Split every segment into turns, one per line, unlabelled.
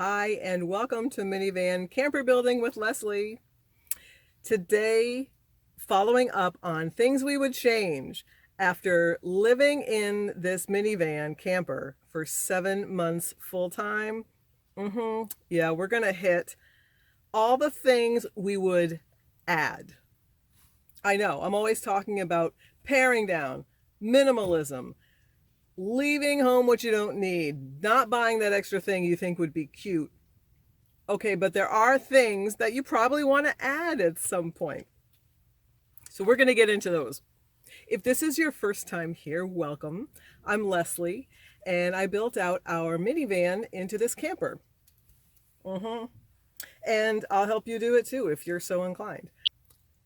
Hi, and welcome to Minivan Camper Building with Leslie. Today, following up on things we would change after living in this minivan camper for 7 months full-time. Yeah, we're going to hit all the things we would add. I know, I'm always talking about paring down, minimalism, leaving home what you don't need, not buying that extra thing you think would be cute. Okay, but there are things that you probably want to add at some point. So we're going to get into those. If this is your first time here, welcome. I'm Leslie, and I built out our minivan into this camper. And I'll help you do it too if you're so inclined.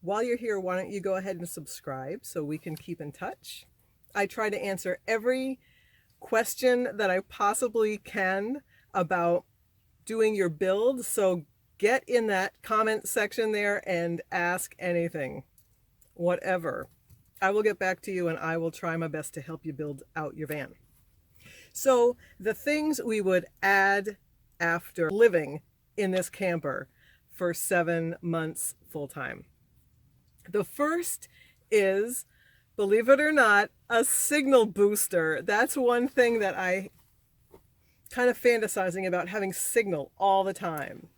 While you're here, why don't you go ahead and subscribe so we can keep in touch. I try to answer every question that I possibly can about doing your build, so get in that comment section there and ask anything, whatever. I will get back to you and I will try my best to help you build out your van. So the things we would add after living in this camper for 7 months full-time. The first is, believe it or not, a signal booster. That's one thing that I kind of fantasizing about, having signal all the time.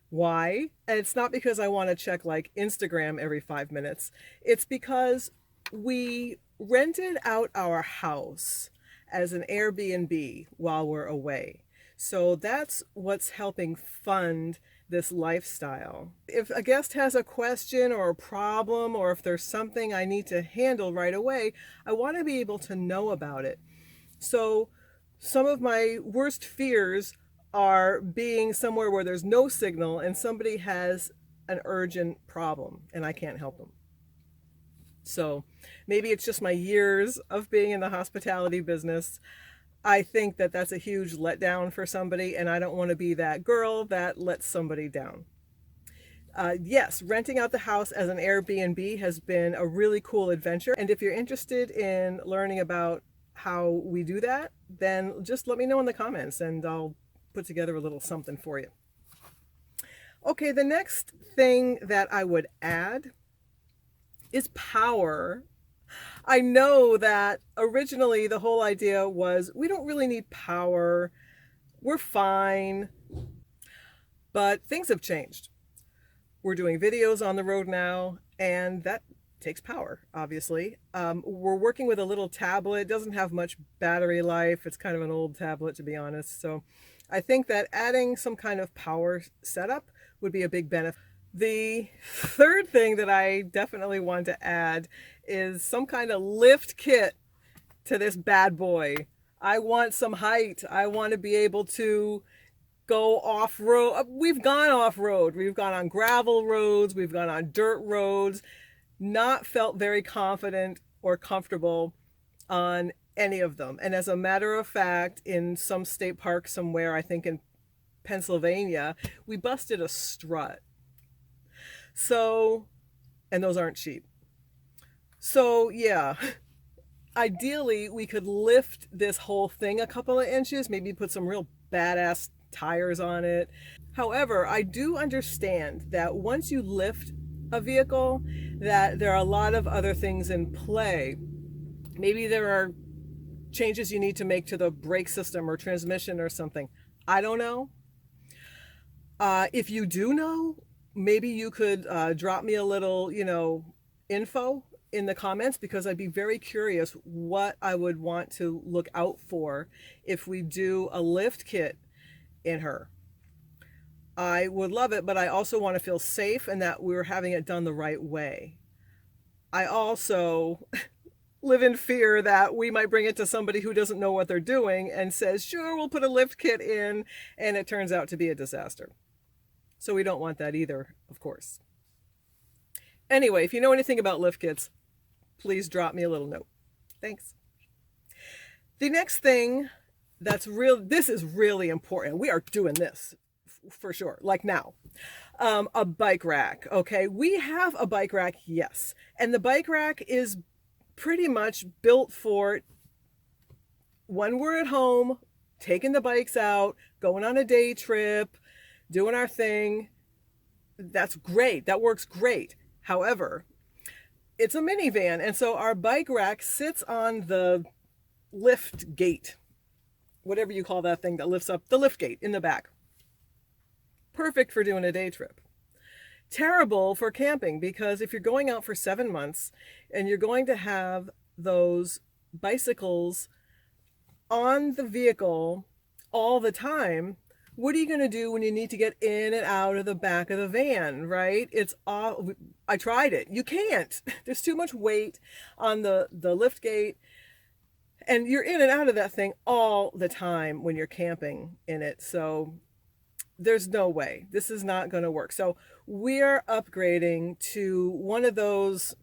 Why? And it's not because I want to check like Instagram every 5 minutes. It's because we rented out our house as an Airbnb while we're away. So that's what's helping fund this lifestyle. If a guest has a question or a problem, or if there's something I need to handle right away, I want to be able to know about it. So some of my worst fears are being somewhere where there's no signal and somebody has an urgent problem and I can't help them. So maybe it's just my years of being in the hospitality business. I think that that's a huge letdown for somebody, and I don't want to be that girl that lets somebody down. Yes, renting out the house as an Airbnb has been a really cool adventure. And if you're interested in learning about how we do that, then just let me know in the comments and I'll put together a little something for you. Okay, the next thing that I would add is power. I know that originally the whole idea was we don't really need power, we're fine, but things have changed. We're doing videos on the road now, and that takes power, obviously. We're working with a little tablet. It doesn't have much battery life. It's kind of an old tablet, to be honest. So I think that adding some kind of power setup would be a big benefit. The third thing that I definitely want to add is some kind of lift kit to this bad boy. I want some height. I want to be able to go off-road. We've gone off-road. We've gone on gravel roads. We've gone on dirt roads. Not felt very confident or comfortable on any of them. And as a matter of fact, in some state park somewhere, I think in Pennsylvania, we busted a strut. So, and those aren't cheap. So yeah, ideally we could lift this whole thing a couple of inches, maybe put some real badass tires on it. However, I do understand that once you lift a vehicle, that there are a lot of other things in play. Maybe there are changes you need to make to the brake system or transmission or something. I don't know. If you do know, maybe you could drop me a little, info in the comments, because I'd be very curious what I would want to look out for if we do a lift kit in her. I would love it, but I also want to feel safe and that we're having it done the right way. I also live in fear that we might bring it to somebody who doesn't know what they're doing and says, sure, we'll put a lift kit in, and it turns out to be a disaster. So we don't want that either, of course. Anyway, if you know anything about lift kits, please drop me a little note. Thanks. The next thing this is really important. We are doing this for sure, like now. A bike rack, okay? We have a bike rack, yes. And the bike rack is pretty much built for when we're at home taking the bikes out, going on a day trip, doing our thing. That's great. That works great. However, it's a minivan, and so our bike rack sits on the lift gate, whatever you call that thing that lifts up, the lift gate in the back. Perfect for doing a day trip. Terrible for camping, because if you're going out for 7 months and you're going to have those bicycles on the vehicle all the time, what are you going to do when you need to get in and out of the back of the van, right? It's all, I tried it. You can't. There's too much weight on the lift gate, and you're in and out of that thing all the time when you're camping in it. So there's no way. This is not going to work. So we're upgrading to one of those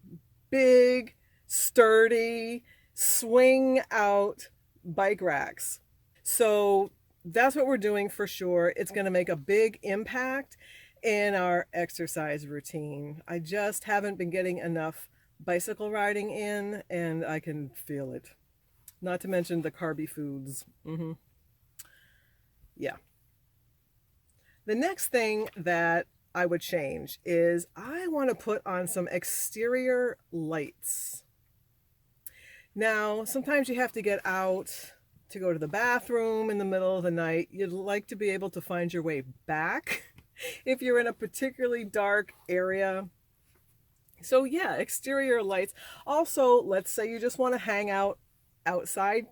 big, sturdy, swing out bike racks. So that's what we're doing for sure. It's going to make a big impact in our exercise routine. I just haven't been getting enough bicycle riding in, and I can feel it. Not to mention the carby foods. Yeah. The next thing that I would change is I want to put on some exterior lights. Now, sometimes you have to get out to go to the bathroom in the middle of the night. You'd like to be able to find your way back if you're in a particularly dark area. So yeah, exterior lights. Also, let's say you just want to hang out outside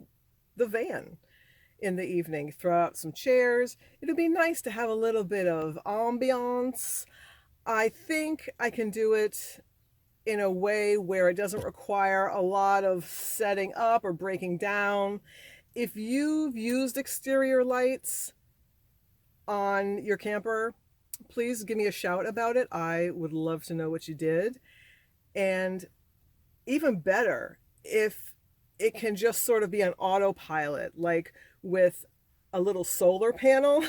the van in the evening, throw out some chairs. It'd be nice to have a little bit of ambiance. I think I can do it in a way where it doesn't require a lot of setting up or breaking down. If you've used exterior lights on your camper, please give me a shout about it. I would love to know what you did. And even better, if it can just sort of be an autopilot, like with a little solar panel.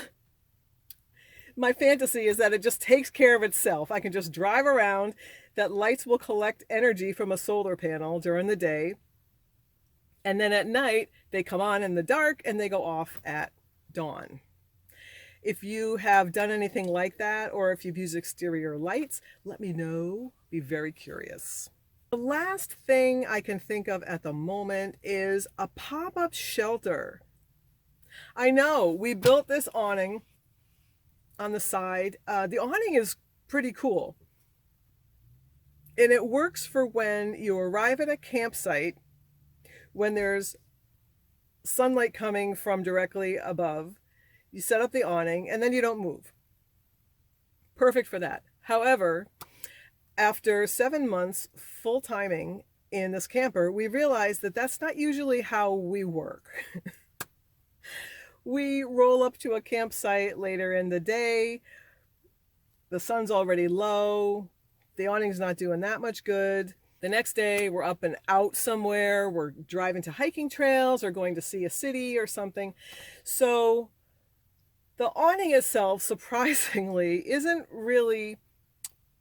My fantasy is that it just takes care of itself. I can just drive around, that lights will collect energy from a solar panel during the day, and then at night they come on in the dark and they go off at dawn. If you have done anything like that, or if you've used exterior lights, let me know. Be very curious. The last thing I can think of at the moment is a pop-up shelter. I know we built this awning on the side. The awning is pretty cool. And it works for when you arrive at a campsite, when there's sunlight coming from directly above. You set up the awning and then you don't move. Perfect for that. However, after 7 months full timing in this camper, we realized that that's not usually how we work. We roll up to a campsite later in the day. The sun's already low. The awning's not doing that much good. The next day, we're up and out somewhere. We're driving to hiking trails or going to see a city or something. So the awning itself, surprisingly, isn't really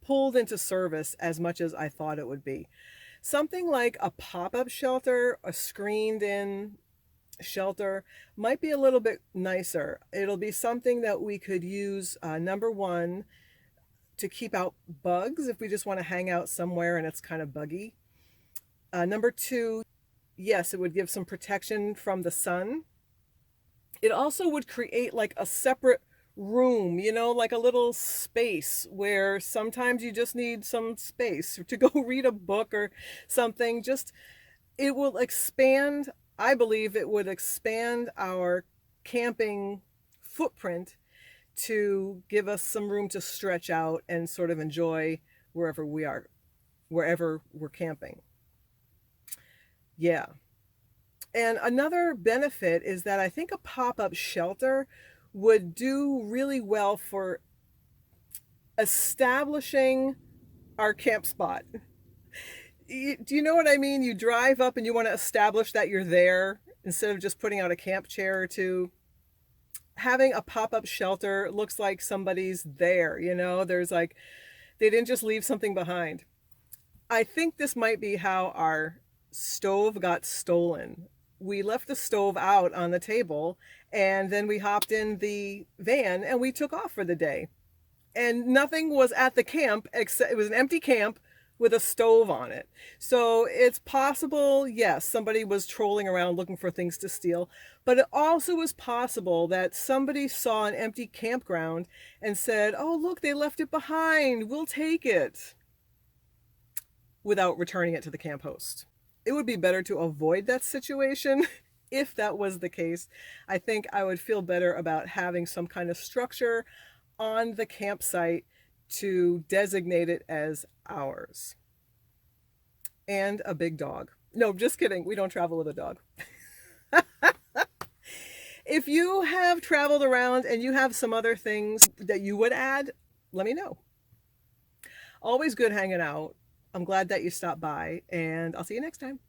pulled into service as much as I thought it would be. Something like a pop-up shelter, a screened-in shelter, might be a little bit nicer. It'll be something that we could use, number one, to keep out bugs if we just want to hang out somewhere and it's kind of buggy. Number two, yes, it would give some protection from the sun. It also would create like a separate room, you know, like a little space where sometimes you just need some space to go read a book or something. Just, it will expand. I believe it would expand our camping footprint to give us some room to stretch out and sort of enjoy wherever we are, wherever we're camping. Yeah. And another benefit is that I think a pop-up shelter would do really well for establishing our camp spot. Do you know what I mean? You drive up and you want to establish that you're there instead of just putting out a camp chair or two. Having a pop-up shelter looks like somebody's there, you know? There's like, they didn't just leave something behind. I think this might be how our stove got stolen. we left the stove out on the table, and then we hopped in the van and we took off for the day. And nothing was at the camp except it was an empty camp with a stove on it. So it's possible, yes, somebody was trolling around looking for things to steal, but it also is possible that somebody saw an empty campground and said, oh, look, they left it behind, we'll take it, without returning it to the camp host. It would be better to avoid that situation. If that was the case, I think I would feel better about having some kind of structure on the campsite to designate it as ours. And a big dog. No, just kidding. We don't travel with a dog. If you have traveled around and you have some other things that you would add, let me know. Always good hanging out. I'm glad that you stopped by, and I'll see you next time.